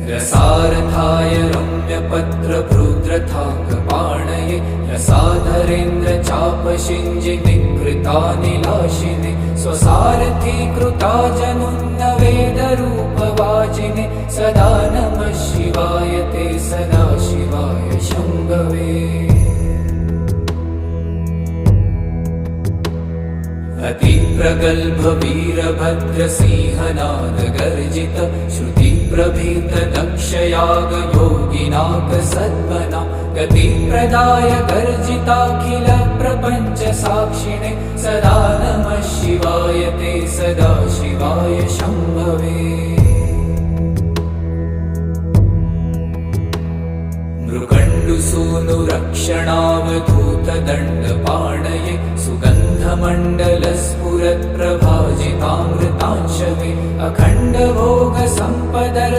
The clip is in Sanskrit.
रसारथाय रम्यपत्रभृद्रथाङ्गपाणये रसाधरेन्द्र चापशिञ्जि विकृतानिलाशिने स्वसारथी कृता जनुन्न वेदरूपवाचिने सदा नमः शिवाय ते सदा शिवाय शम्भवे। अतिप्रगल्भ वीरभद्रसिंहनाद गर्जित श्रुतिप्रभीत दक्षयाग योगिनाथ सद्मना गतिप्रदाय गर्जिताखिल प्रपञ्च साक्षिणे सदा नमः शिवाय ते सदा शिवाय शम्भवे। मृकण्डुसूनुरक्षणावधूतदण्डपाणये सुगन्धमण्डलस्फुरत्प्रभाजितामृतांशवे अखण्डभोगसम्पदर्